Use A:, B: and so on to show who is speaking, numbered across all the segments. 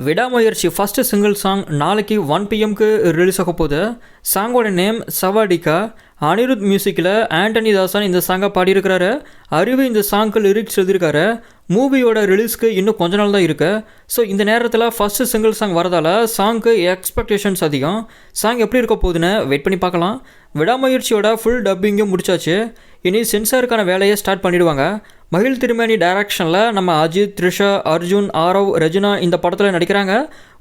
A: விடாமுயற்சி first single song நாளைக்கு 1 PM release ஆக போகுது. சாங்கோட நேம் சவாடிகா. அனிருத் மியூசிக்கில் ஆண்டனி தாசன் இந்த சாங்கை பாடியிருக்கிறாரு. அறிவு இந்த சாங்க்கு லிரிக்ஸ் எழுதியிருக்காரு. மூவியோட ரிலீஸ்க்கு இன்னும் கொஞ்ச நாள் தான் இருக்குது. ஸோ இந்த நேரத்தில் ஃபஸ்ட்டு சிங்கிள் சாங் வரதால் சாங்க்கு எக்ஸ்பெக்டேஷன்ஸ் அதிகம். சாங் எப்படி இருக்க போகுதுன்னு வெயிட் பண்ணி பார்க்கலாம். விடாமுயற்சியோட ஃபுல் டப்பிங்கும் முடிச்சாச்சு. இனி சென்சாருக்கான வேலையை ஸ்டார்ட் பண்ணிவிடுவாங்க. மகிழ் திருமேனி டைரக்ஷனில் நம்ம அஜித், த்ரிஷா, அர்ஜுன், ஆரவ், ரெஜினா இந்த படத்தில் நடிக்கிறாங்க.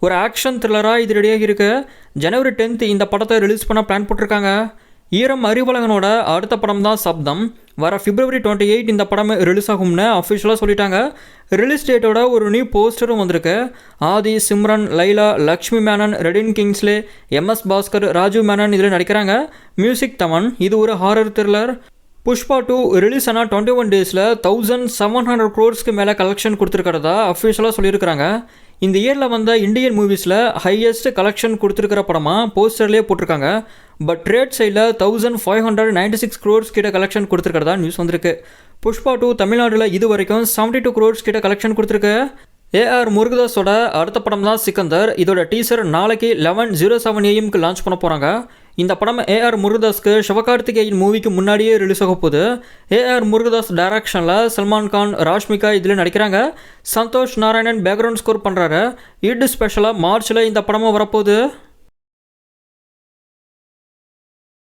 A: ஒரு ஆக்ஷன் த்ரில்லராக இது ரெடியாகி இருக்கு. ஜனவரி 10 இந்த படத்தை ரிலீஸ் பண்ண பிளான் போட்டிருக்காங்க. ஈரம் அறிவழகனோட அடுத்த படம் தான் சப்தம். வர February 28 இந்த படம் ரிலீஸ் ஆகும்னு அஃபிஷியலாக சொல்லிட்டாங்க. ரிலீஸ் டேட்டோட ஒரு நியூ போஸ்டரும் வந்திருக்கு. ஆதி, சிம்ரன், லைலா, லக்ஷ்மி மேனன், ரெடின் கிங்ஸ்லே, MS பாஸ்கர், ராஜு மேனன் இதில் நடிக்கிறாங்க. மியூசிக் தமன். இது ஒரு ஹாரர் த்ரில்லர். புஷ்பா 2 ரிலீஸ் ஆனால் 21 டேஸில் 1700 crores மேலே கலெக்ஷன் கொடுத்துருக்கிறதா அஃபிஷியலாக சொல்லியிருக்கிறாங்க. இந்த இயரில் வந்த இந்தியன் மூவிஸில் ஹையஸ்ட் கலெக்ஷன் கொடுத்துருக்கிற படமாக போஸ்டர்லேயே போட்டிருக்காங்க. பட் ட்ரேட் சைடில் 1596 crores கிட்ட கலெக்ஷன் கொடுத்துருக்கிறதா நியூஸ் வந்திருக்கு. புஷ்பா 2 தமிழ்நாட்டில் இது வரைக்கும் 72 crores கிட்ட கலெக்ஷன் கொடுத்துருக்கு. AR முருகதாஸோட அடுத்த படம் தான் சிக்கந்தர். இதோட டீசர் நாளைக்கு 11:07 AM லான்ச் பண்ண போகிறாங்க. இந்த படம் AR முருகதாஸ்க்கு சிவகார்த்திகேயன் மூவிக்கு முன்னாடியே ரிலீஸ் ஆக போகுது. AR முருகதாஸ் டைரக்ஷனில் சல்மான் கான், ராஷ்மிகா இதில் நடிக்கிறாங்க. சந்தோஷ் நாராயணன் பேக்ரவுண்ட் ஸ்கோர் பண்ணுறாரு. ஈட் ஸ்பெஷலாக மார்ச்சில் இந்த படமும் வரப்போகுது.